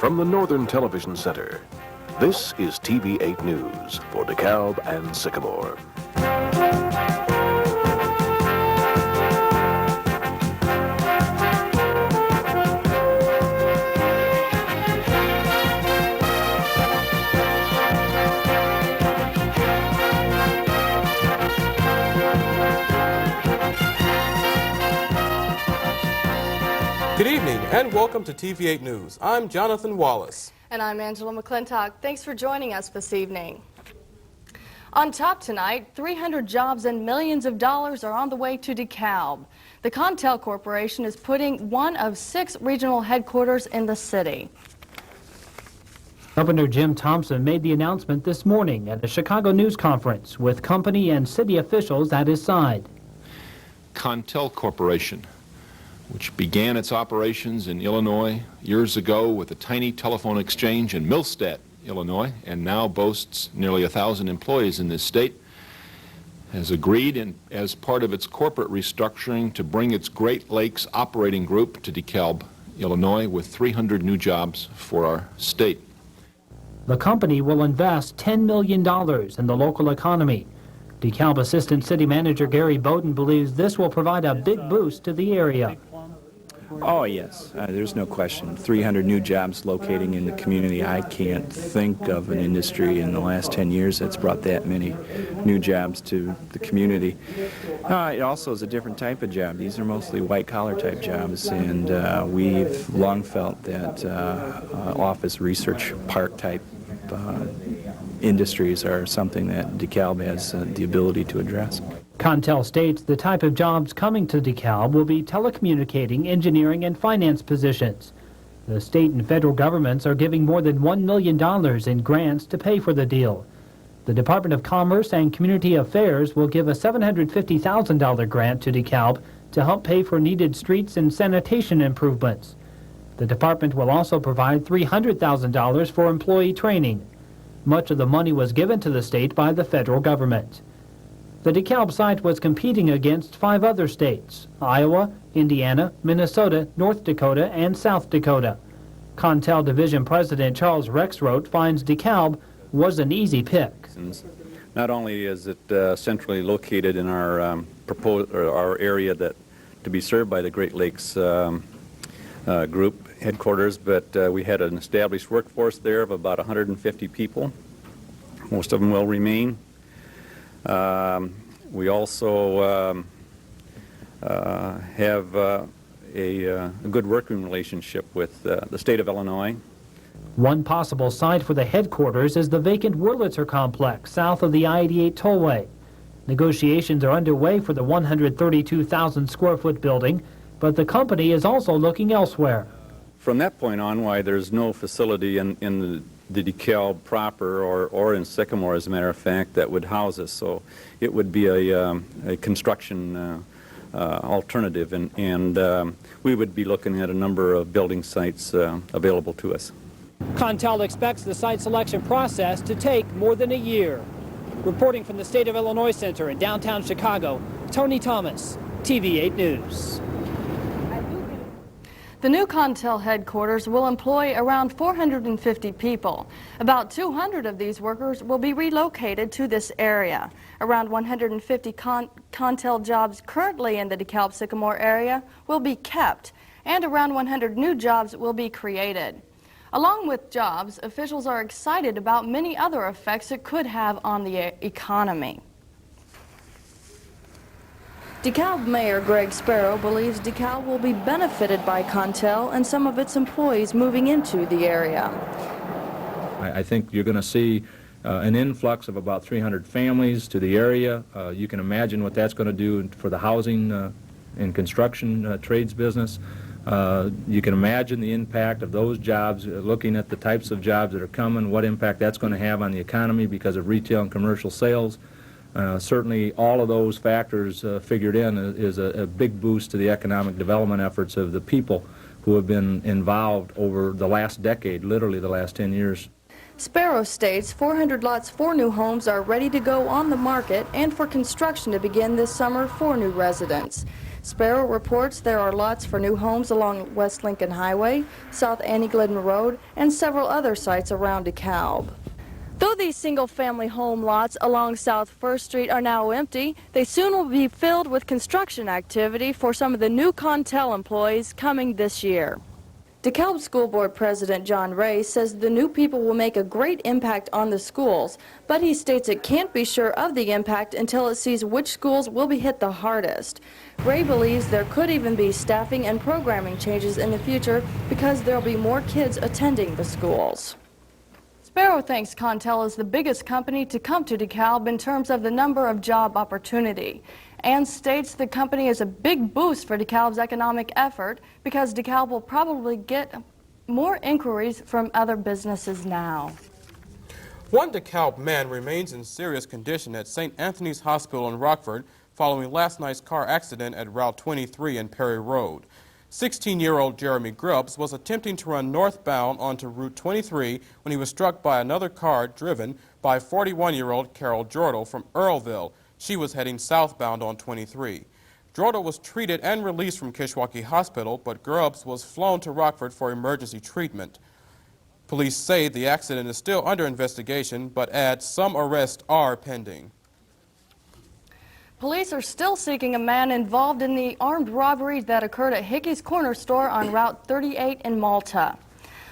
From the Northern Television Center, this is TV8 News for DeKalb and Sycamore. Good evening and welcome to TV8 News. I'm Jonathan Wallace. And I'm Angela McClintock. Thanks for joining us this evening. On top tonight, 300 jobs and millions of dollars are on the way to DeKalb. The Contel Corporation is putting one of 6 regional headquarters in the city. Governor Jim Thompson made the announcement this morning at a Chicago news conference with company and city officials at his side. Contel Corporation, which began its operations in Illinois years ago with a tiny telephone exchange in Millstadt, Illinois, and now boasts nearly 1,000 employees in this state, has agreed as part of its corporate restructuring to bring its Great Lakes operating group to DeKalb, Illinois, with 300 new jobs for our state. The company will invest $10 million in the local economy. DeKalb Assistant City Manager Gary Bowden believes this will provide a big boost to the area. Oh, yes. There's no question. 300 new jobs locating in the community. I can't think of an industry in the last 10 years that's brought that many new jobs to the community. It also is a different type of job. These are mostly white-collar type jobs, and we've long felt that office research park type industries are something that DeKalb has the ability to address. Contel states the type of jobs coming to DeKalb will be telecommunicating, engineering, and finance positions. The state and federal governments are giving more than $1 million in grants to pay for the deal. The Department of Commerce and Community Affairs will give a $750,000 grant to DeKalb to help pay for needed streets and sanitation improvements. The department will also provide $300,000 for employee training. Much of the money was given to the state by the federal government. The DeKalb site was competing against 5 other states: Iowa, Indiana, Minnesota, North Dakota, and South Dakota. Contel Division President Charles Rexroth finds DeKalb was an easy pick. Not only is it centrally located in our our area that to be served by the Great Lakes group headquarters, but we had an established workforce there of about 150 people. Most of them will remain. We also have a good working relationship with the state of Illinois. One possible site for the headquarters is the vacant Wurlitzer complex south of the I-88 tollway. Negotiations are underway for the 132,000 square foot building, but the company is also looking elsewhere. From that point on, why there's no facility in the DeKalb proper or in Sycamore, as a matter of fact, that would house us. So it would be a construction alternative, and we would be looking at a number of building sites available to us. Contel expects the site selection process to take more than a year. Reporting from the State of Illinois Center in downtown Chicago, Tony Thomas, TV8 News. The new Contel headquarters will employ around 450 people. About 200 of these workers will be relocated to this area. Around 150 Contel jobs currently in the DeKalb-Sycamore area will be kept, and around 100 new jobs will be created. Along with jobs, officials are excited about many other effects it could have on the economy. DeKalb Mayor Greg Sparrow believes DeKalb will be benefited by Contel and some of its employees moving into the area. I think you're going to see an influx of about 300 families to the area. You can imagine what that's going to do for the housing and construction trades business. You can imagine the impact of those jobs, looking at the types of jobs that are coming, what impact that's going to have on the economy because of retail and commercial sales. Certainly all of those factors figured in is a big boost to the economic development efforts of the people who have been involved over the last decade, literally the last 10 years. Sparrow states 400 lots for new homes are ready to go on the market and for construction to begin this summer for new residents. Sparrow reports there are lots for new homes along West Lincoln Highway, South Annie Glidden Road, and several other sites around DeKalb. Though these single-family home lots along South First Street are now empty, they soon will be filled with construction activity for some of the new Contel employees coming this year. DeKalb School Board President John Ray says the new people will make a great impact on the schools, but he states it can't be sure of the impact until it sees which schools will be hit the hardest. Ray believes there could even be staffing and programming changes in the future because there will be more kids attending the schools. Sparrow thinks Contel is the biggest company to come to DeKalb in terms of the number of job opportunity, and states the company is a big boost for DeKalb's economic effort because DeKalb will probably get more inquiries from other businesses now. One DeKalb man remains in serious condition at St. Anthony's Hospital in Rockford following last night's car accident at Route 23 and Perry Road. 16-year-old Jeremy Grubbs was attempting to run northbound onto Route 23 when he was struck by another car driven by 41-year-old Carol Jordal from Earlville. She was heading southbound on 23. Jordal was treated and released from Kishwaukee Hospital, but Grubbs was flown to Rockford for emergency treatment. Police say the accident is still under investigation, but add some arrests are pending. Police are still seeking a man involved in the armed robbery that occurred at Hickey's Corner Store on Route 38 in Malta.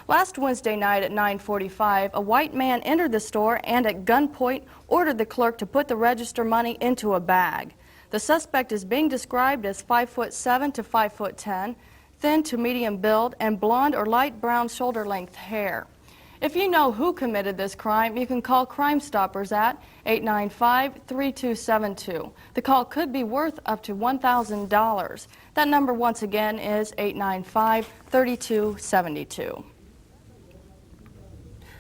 Last Wednesday night at 9:45, a white man entered the store and at gunpoint ordered the clerk to put the register money into a bag. The suspect is being described as 5'7" to 5'10", thin to medium build, and blonde or light brown shoulder-length hair. If you know who committed this crime, you can call Crime Stoppers at 895-3272. The call could be worth up to $1,000. That number once again is 895-3272.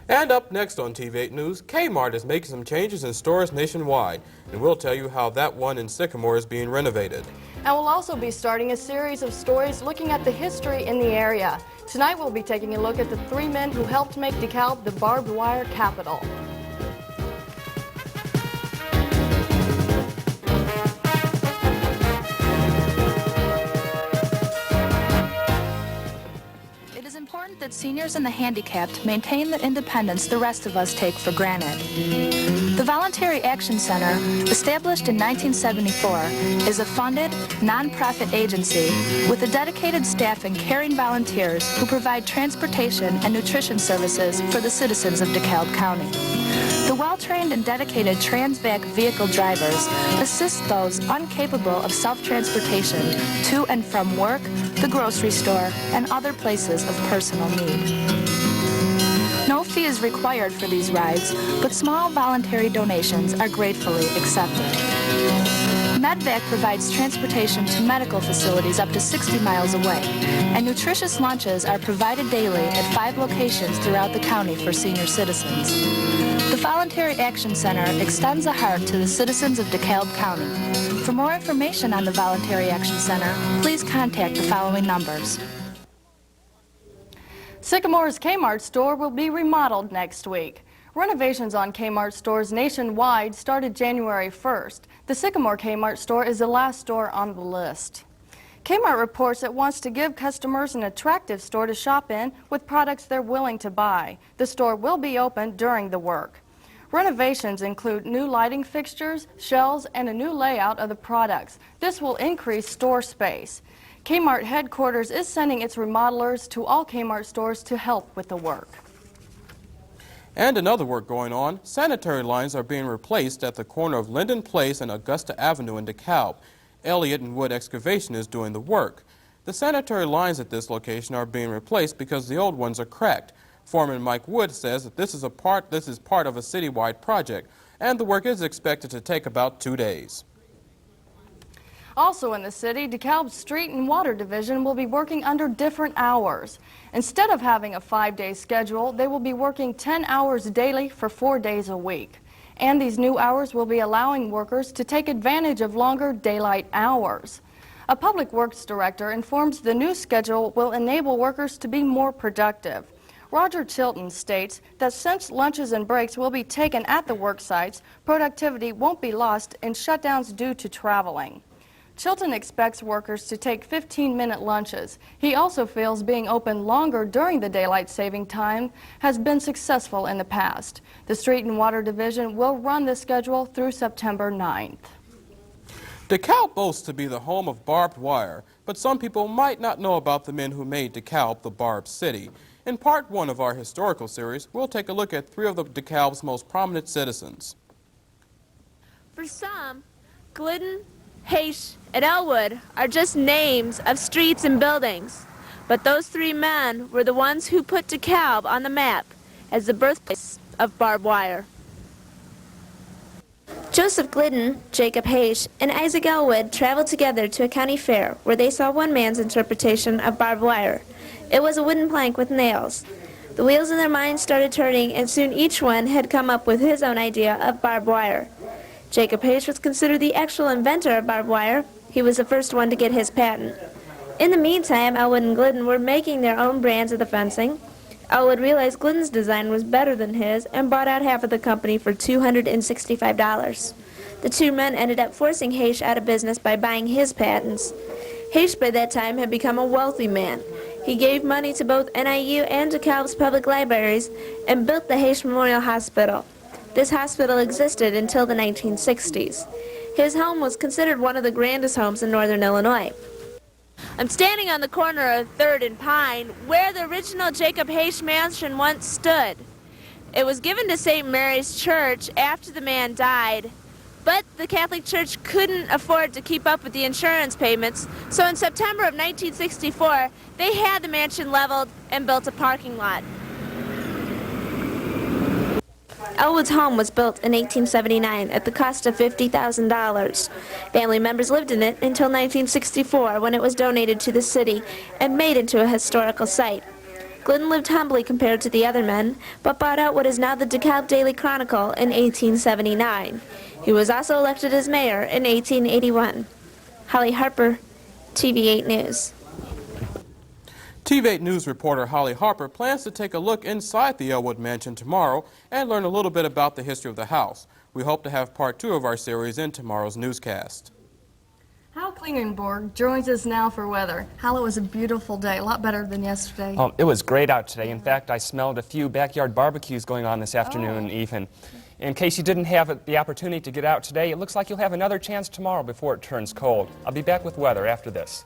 And up next on TV8 News, Kmart is making some changes in stores nationwide, and we'll tell you how that one in Sycamore is being renovated. And we'll also be starting a series of stories looking at the history in the area. Tonight we'll be taking a look at the 3 men who helped make DeKalb the barbed wire capital. It is important that seniors and the handicapped maintain the independence the rest of us take for granted. The Voluntary Action Center, established in 1974, is a funded, nonprofit agency with a dedicated staff and caring volunteers who provide transportation and nutrition services for the citizens of DeKalb County. The well-trained and dedicated Transvac vehicle drivers assist those incapable of self-transportation to and from work, the grocery store, and other places of personal need. No fee is required for these rides, but small voluntary donations are gratefully accepted. MedVac provides transportation to medical facilities up to 60 miles away, and nutritious lunches are provided daily at 5 locations throughout the county for senior citizens. The Voluntary Action Center extends a heart to the citizens of DeKalb County. For more information on the Voluntary Action Center, please contact the following numbers. Sycamore's Kmart store will be remodeled next week. Renovations on Kmart stores nationwide started January 1st. The Sycamore Kmart store is the last store on the list. Kmart reports it wants to give customers an attractive store to shop in with products they're willing to buy. The store will be open during the work. Renovations include new lighting fixtures, shelves, and a new layout of the products. This will increase store space. Kmart headquarters is sending its remodelers to all Kmart stores to help with the work. And another work going on, sanitary lines are being replaced at the corner of Linden Place and Augusta Avenue in DeKalb. Elliott and Wood Excavation is doing the work. The sanitary lines at this location are being replaced because the old ones are cracked. Foreman Mike Wood says that this is part of a citywide project, and the work is expected to take about 2 days. Also in the city, DeKalb's Street and Water Division will be working under different hours. Instead of having a 5-day schedule, they will be working 10 hours daily for 4 days a week. And these new hours will be allowing workers to take advantage of longer daylight hours. A public works director informs the new schedule will enable workers to be more productive. Roger Chilton states that since lunches and breaks will be taken at the work sites, productivity won't be lost in shutdowns due to traveling. Chilton expects workers to take 15-minute lunches. He also feels being open longer during the daylight saving time has been successful in the past. The Street and Water Division will run this schedule through September 9th. DeKalb boasts to be the home of barbed wire, but some people might not know about the men who made DeKalb the Barbed City. In part one of our historical series, we'll take a look at three of the DeKalb's most prominent citizens. For some, Glidden, Haish, and Elwood are just names of streets and buildings, but those three men were the ones who put DeKalb on the map as the birthplace of barbed wire. Joseph Glidden, Jacob Haish, and Isaac Elwood traveled together to a county fair where they saw one man's interpretation of barbed wire. It was a wooden plank with nails. The wheels in their minds started turning, and soon each one had come up with his own idea of barbed wire. Jacob Haish was considered the actual inventor of barbed wire. He was the first one to get his patent. In the meantime, Elwood and Glidden were making their own brands of the fencing. Elwood realized Glidden's design was better than his and bought out half of the company for $265. The two men ended up forcing Haish out of business by buying his patents. Haish by that time had become a wealthy man. He gave money to both NIU and DeKalb's public libraries and built the Haish Memorial Hospital. This hospital existed until the 1960s. His home was considered one of the grandest homes in northern Illinois. I'm standing on the corner of 3rd and Pine, where the original Jacob Haish mansion once stood. It was given to St. Mary's Church after the man died, but the Catholic Church couldn't afford to keep up with the insurance payments, so in September of 1964, they had the mansion leveled and built a parking lot. Elwood's home was built in 1879 at the cost of $50,000. Family members lived in it until 1964 when it was donated to the city and made into a historical site. Glidden lived humbly compared to the other men, but bought out what is now the DeKalb Daily Chronicle in 1879. He was also elected as mayor in 1881. Holly Harper, TV8 News. TV8 News reporter Holly Harper plans to take a look inside the Elwood Mansion tomorrow and learn a little bit about the history of the house. We hope to have part 2 of our series in tomorrow's newscast. Hal Klingenborg joins us now for weather. Hal, it was a beautiful day, a lot better than yesterday. Oh, it was great out today. In fact, I smelled a few backyard barbecues going on this afternoon even. In case you didn't have the opportunity to get out today, it looks like you'll have another chance tomorrow before it turns cold. I'll be back with weather after this.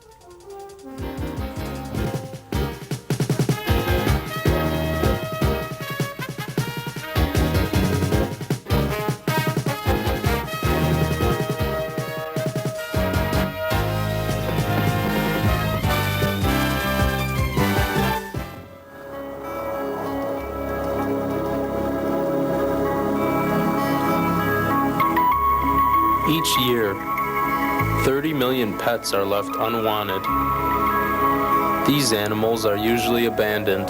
Each year, 30 million pets are left unwanted. These animals are usually abandoned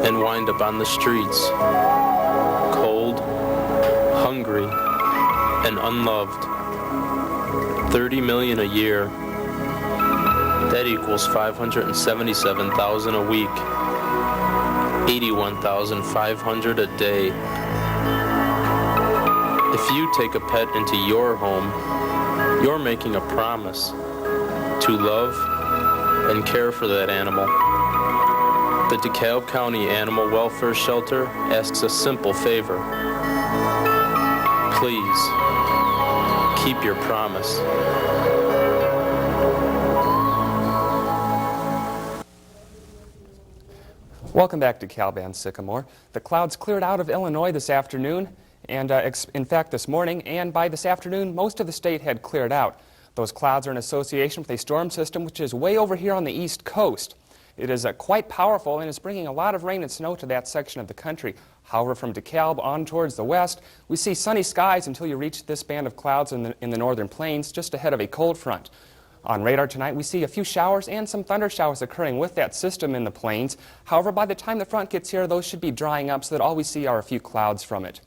and wind up on the streets, cold, hungry, and unloved. 30 million a year. That equals 577,000 a week, 81,500 a day. If you take a pet into your home, you're making a promise to love and care for that animal. The DeKalb County Animal Welfare Shelter asks a simple favor. Please, keep your promise. Welcome back to DeKalb and Sycamore. The clouds cleared out of Illinois this afternoon, and in fact this morning, and by this afternoon most of the state had cleared out. Those clouds are in association with a storm system which is way over here on the east coast. It is quite powerful and is bringing a lot of rain and snow to that section of the country. However, from DeKalb on towards the west, we see sunny skies until you reach this band of clouds in the northern plains just ahead of a cold front. On radar tonight, we see a few showers and some thunder showers occurring with that system in the plains. However, by the time the front gets here, those should be drying up so that all we see are a few clouds from it.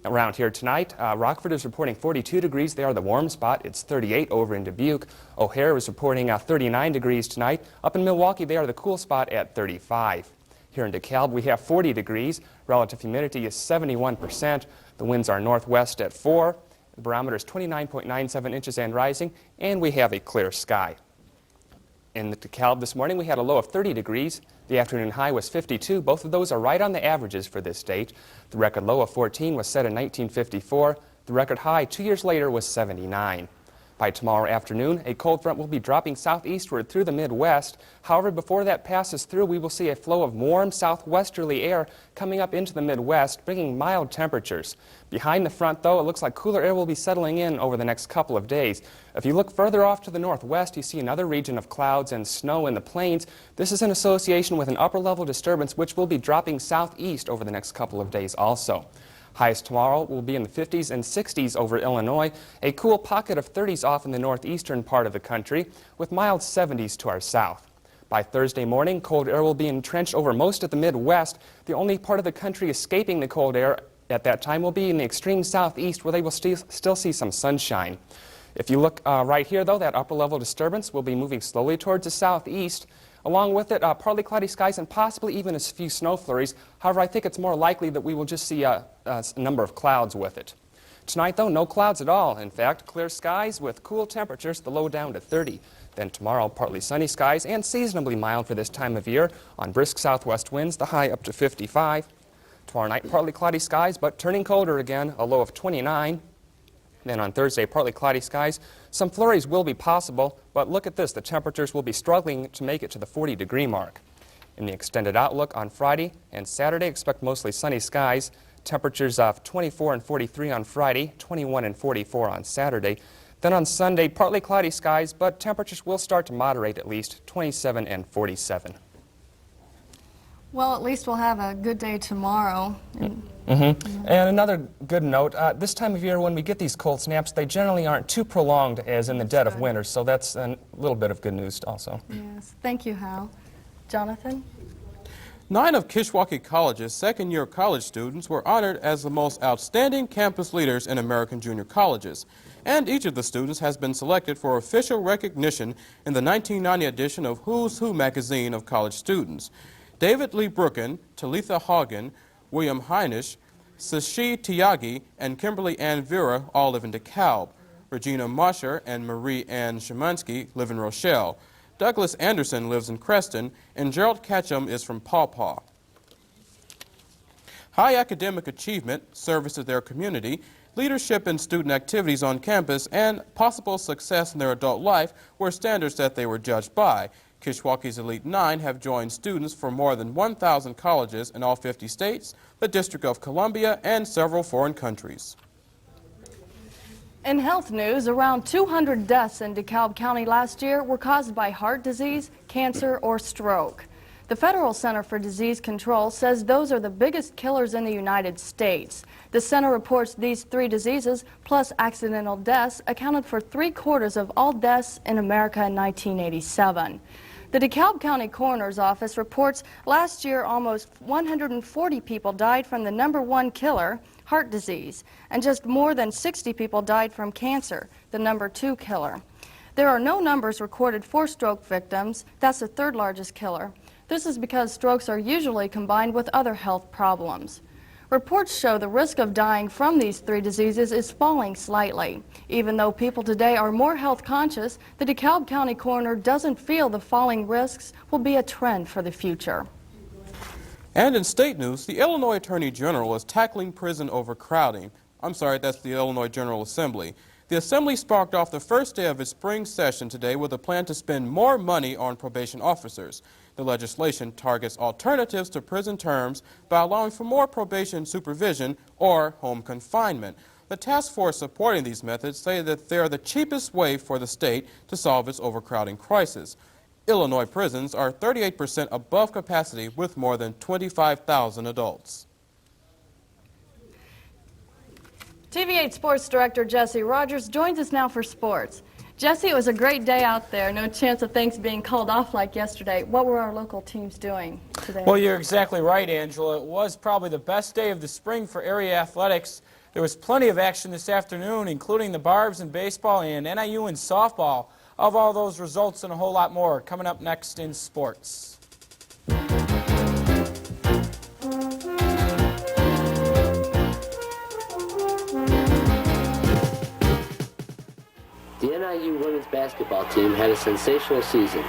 Around here tonight, Rockford is reporting 42 degrees. They are the warm spot. It's 38 over in Dubuque. O'Hare is reporting 39 degrees tonight. Up in Milwaukee, they are the cool spot at 35. Here in DeKalb, we have 40 degrees. Relative humidity is 71%. The winds are northwest at 4. The barometer is 29.97 inches and rising, and we have a clear sky. In the DeKalb this morning, we had a low of 30 degrees. The afternoon high was 52. Both of those are right on the averages for this date. The record low of 14 was set in 1954. The record high 2 years later was 79. By tomorrow afternoon, a cold front will be dropping southeastward through the Midwest. However, before that passes through, we will see a flow of warm southwesterly air coming up into the Midwest, bringing mild temperatures. Behind the front, though, it looks like cooler air will be settling in over the next couple of days. If you look further off to the northwest, you see another region of clouds and snow in the plains. This is in association with an upper-level disturbance which will be dropping southeast over the next couple of days also. Highs tomorrow will be in the 50s and 60s over Illinois, a cool pocket of 30s off in the northeastern part of the country, with mild 70s to our south. By Thursday morning, cold air will be entrenched over most of the Midwest. The only part of the country escaping the cold air at that time will be in the extreme southeast, where they will still see some sunshine. If you look right here, though, that upper-level disturbance will be moving slowly towards the southeast. Along with it, partly cloudy skies and possibly even a few snow flurries. However, I think it's more likely that we will just see a number of clouds with it. Tonight, though, no clouds at all. In fact, clear skies with cool temperatures, the low down to 30. Then tomorrow, partly sunny skies and seasonably mild for this time of year on brisk southwest winds, the high up to 55. Tomorrow night, partly cloudy skies, but turning colder again, a low of 29. Then on Thursday, partly cloudy skies. Some flurries will be possible, but look at this. The temperatures will be struggling to make it to the 40-degree mark. In the extended outlook on Friday and Saturday, expect mostly sunny skies. Temperatures of 24 and 43 on Friday, 21 and 44 on Saturday. Then on Sunday, partly cloudy skies, but temperatures will start to moderate at least, 27 and 47. Well, at least we'll have a good day tomorrow. And another good note, this time of year when we get these cold snaps, they generally aren't too prolonged as in the dead of winter, so that's a little bit of good news also. Yes, thank you, Hal. Jonathan? 9 of Kishwaukee College's second-year college students were honored as the most outstanding campus leaders in American junior colleges. And each of the students has been selected for official recognition in the 1990 edition of Who's Who magazine of college students. David Lee Brooken, Talitha Hagen, William Heinisch, Sashi Tiagi, and Kimberly Ann Vera all live in DeKalb. Regina Mosher and Marie Ann Szymanski live in Rochelle. Douglas Anderson lives in Creston, and Gerald Ketchum is from Paw Paw. High academic achievement, service to their community, leadership in student activities on campus, and possible success in their adult life were standards that they were judged by. Kishwaukee's Elite 9 have joined students from more than 1,000 colleges in all 50 states, the District of Columbia, and several foreign countries. In health news, around 200 deaths in DeKalb County last year were caused by heart disease, cancer, or stroke. The Federal Center for Disease Control says those are the biggest killers in the United States. The center reports these 3 diseases, plus accidental deaths, accounted for 3/4 of all deaths in America in 1987. The DeKalb County Coroner's Office reports last year almost 140 people died from the #1 killer, heart disease, and just more than 60 people died from cancer, the #2 killer. There are no numbers recorded for stroke victims. That's the 3rd largest killer. This is because strokes are usually combined with other health problems. Reports show the risk of dying from these 3 diseases is falling slightly. Even though people today are more health conscious, the DeKalb County coroner doesn't feel the falling risks will be a trend for the future. And in state news, the Illinois Attorney General is tackling prison overcrowding. I'm sorry, that's the Illinois General Assembly. The Assembly sparked off the first day of its spring session today with a plan to spend more money on probation officers. The legislation targets alternatives to prison terms by allowing for more probation supervision or home confinement. The task force supporting these methods say that they are the cheapest way for the state to solve its overcrowding crisis. Illinois prisons are 38% above capacity with more than 25,000 adults. TV8 Sports Director Jesse Rogers joins us now for sports. Jesse, it was a great day out there. No chance of things being called off like yesterday. What were our local teams doing today? Well, you're exactly right, Angela. It was probably the best day of the spring for area athletics. There was plenty of action this afternoon, including the Barbs in baseball and NIU in softball. Of all those results and a whole lot more coming up next in sports. NIU women's basketball team had a sensational season,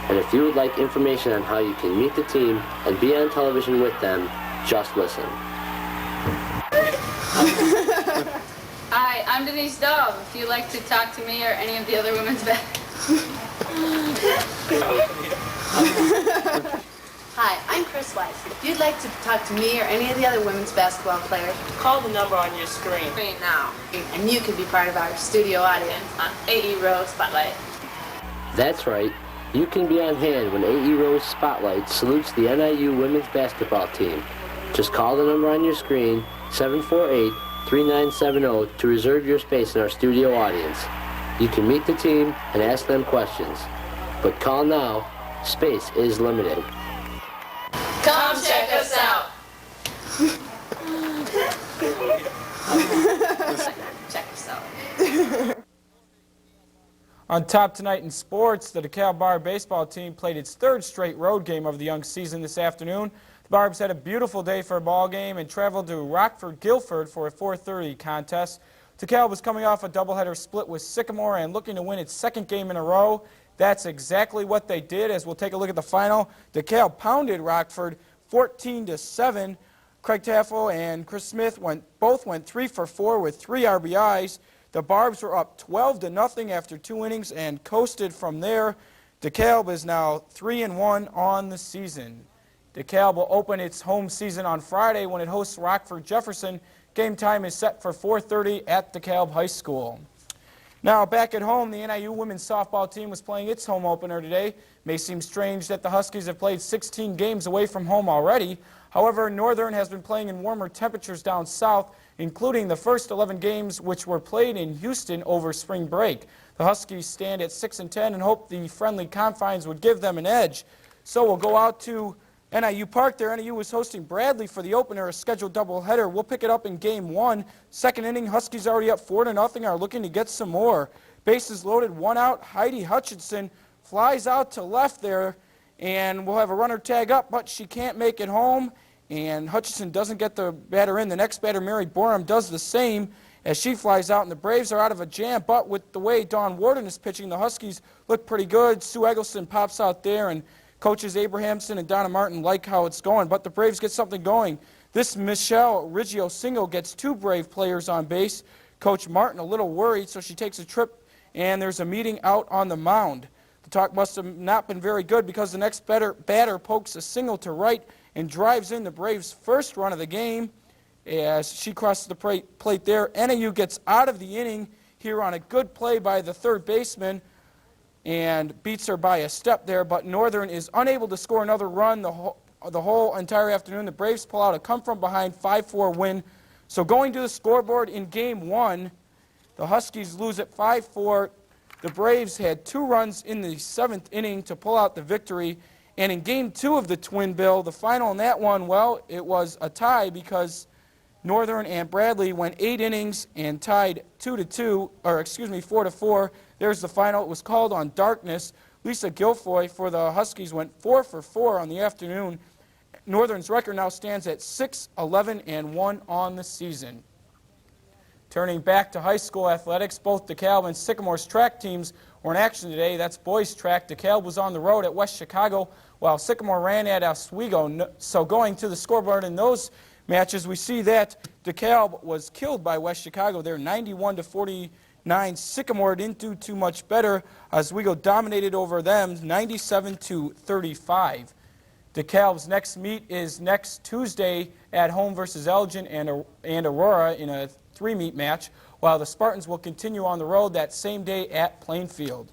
and if you would like information on how you can meet the team and be on television with them, just listen. Hi, I'm Denise Dove. If you'd like to talk to me or any of the other women's Hi, I'm Chris Weiss. If you'd like to talk to me or any of the other women's basketball players, call the number on your screen now, and you can be part of our studio audience on AE Rose Spotlight. That's right. You can be on hand when AE Rose Spotlight salutes the NIU women's basketball team. Just call the number on your screen, 748-3970, to reserve your space in our studio audience. You can meet the team and ask them questions. But call now. Space is limited. Come check us out. Check us out. On top tonight in sports, the DeKalb Barb baseball team played its third straight road game of the young season this afternoon. The Barbs had a beautiful day for a ball game and traveled to Rockford-Guilford for a 4:30 contest. DeKalb was coming off a doubleheader split with Sycamore and looking to win its second game in a row. That's exactly what they did. As we'll take a look at the final, DeKalb pounded Rockford 14-7. Craig Taffel and Chris Smith both went 3 for 4 with 3 RBIs. The Barbs were up 12-0 after 2 innings and coasted from there. DeKalb is now 3-1 on the season. DeKalb will open its home season on Friday when it hosts Rockford Jefferson. Game time is set for 4:30 at DeKalb High School. Now back at home, the NIU women's softball team was playing its home opener today. May seem strange that the Huskies have played 16 games away from home already. However, Northern has been playing in warmer temperatures down south, including the first 11 games which were played in Houston over spring break. The Huskies stand at 6-10 and hope the friendly confines would give them an edge. So we'll go out to NIU Park there. NIU was hosting Bradley for the opener, a scheduled doubleheader. We'll pick it up in game 1. Second inning, Huskies already up 4-0, are looking to get some more. Bases loaded, 1 out. Heidi Hutchinson flies out to left there, and we'll have a runner tag up, but she can't make it home, and Hutchinson doesn't get the batter in. The next batter, Mary Borum, does the same as she flies out, and the Braves are out of a jam, but with the way Dawn Warden is pitching, the Huskies look pretty good. Sue Eggleston pops out there, and coaches Abrahamson and Donna Martin like how it's going, but the Braves get something going. This Michelle Riggio single gets 2 Brave players on base. Coach Martin a little worried, so she takes a trip, and there's a meeting out on the mound. The talk must have not been very good because the next batter pokes a single to right and drives in the Braves' first run of the game. As she crosses the plate there, NIU gets out of the inning here on a good play by the third baseman and beats her by a step there, but Northern is unable to score another run the whole entire afternoon. The Braves pull out a come-from-behind 5-4 win. So going to the scoreboard in game 1, the Huskies lose at 5-4. The Braves had 2 runs in the 7th inning to pull out the victory. And in game 2 of the twin bill, the final in that one, well, it was a tie because Northern and Bradley went 8 innings and tied 4-4. There's the final. It was called on darkness. Lisa Guilfoy for the Huskies went 4 for 4 on the afternoon. Northern's record now stands at 6-11-1 on the season. Turning back to high school athletics, both DeKalb and Sycamore's track teams were in action today. That's boys track. DeKalb was on the road at West Chicago while Sycamore ran at Oswego. So going to the scoreboard in those matches, we see that DeKalb was killed by West Chicago. They're 91-49. Sycamore didn't do too much better. Oswego dominated over them 97-35. DeKalb's next meet is next Tuesday at home versus Elgin and Aurora in a 3-meet match, while the Spartans will continue on the road that same day at Plainfield.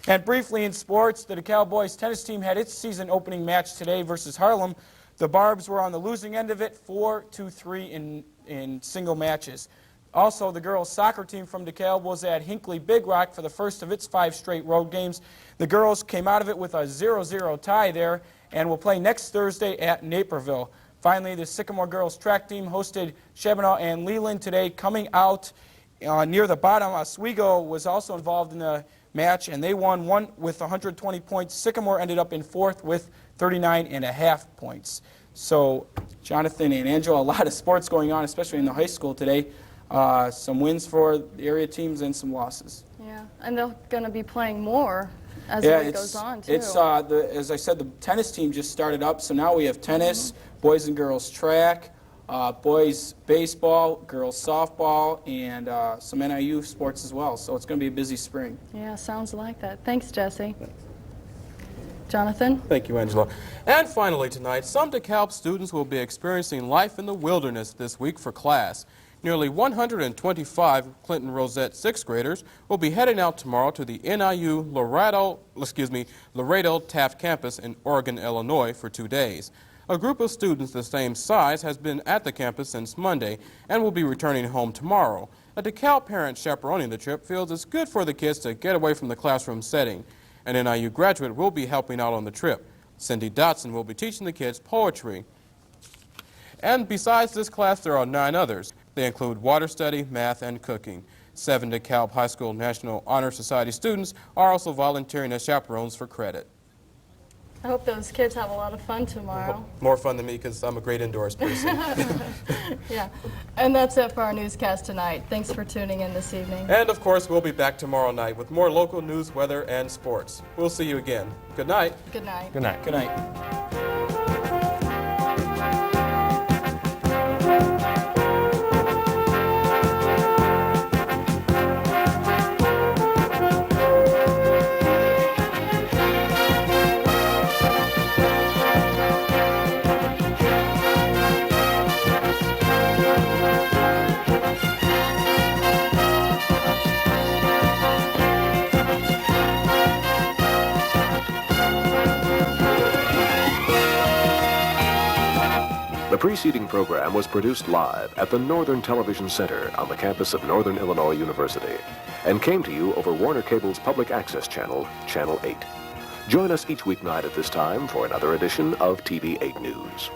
And briefly in sports, the DeKalb boys tennis team had its season opening match today versus Harlem. The Barbs were on the losing end of it, 4-3 in single matches. Also, the girls' soccer team from DeKalb was at Hinckley Big Rock for the first of its 5 straight road games. The girls came out of it with a 0-0 tie there and will play next Thursday at Naperville. Finally, the Sycamore girls' track team hosted Shabana and Leland today, coming out near the bottom. Oswego was also involved in the match, and they won with 120 points. Sycamore ended up in 4th with 39.5 points. So, Jonathan and Angela, a lot of sports going on, especially in the high school today. Some wins for the area teams and some losses. Yeah, Yeah, and they're going to be playing more as Yeah, it goes on, too. it's as I said, the tennis team just started up, so now we have tennis, boys and girls track, boys baseball, girls softball, and some NIU sports as well. So it's going to be a busy spring. Yeah, sounds like that. Thanks, Jesse. Jonathan? Thank you, Angela. And finally tonight, some DeKalb students will be experiencing life in the wilderness this week for class. Nearly 125 Clinton Rosette 6th graders will be heading out tomorrow to the NIU Laredo Taft campus in Oregon, Illinois for 2 days. A group of students the same size has been at the campus since Monday and will be returning home tomorrow. A DeKalb parent chaperoning the trip feels it's good for the kids to get away from the classroom setting. An NIU graduate will be helping out on the trip. Cindy Dotson will be teaching the kids poetry. And besides this class, there are 9 others. They include water study, math, and cooking. 7 DeKalb High School National Honor Society students are also volunteering as chaperones for credit. I hope those kids have a lot of fun tomorrow. More fun than me because I'm a great indoors person. Yeah, and that's it for our newscast tonight. Thanks for tuning in this evening. And of course, we'll be back tomorrow night with more local news, weather, and sports. We'll see you again. Good night. Good night. Good night. Good night. The preceding program was produced live at the Northern Television Center on the campus of Northern Illinois University and came to you over Warner Cable's public access channel, Channel 8. Join us each weeknight at this time for another edition of TV 8 News.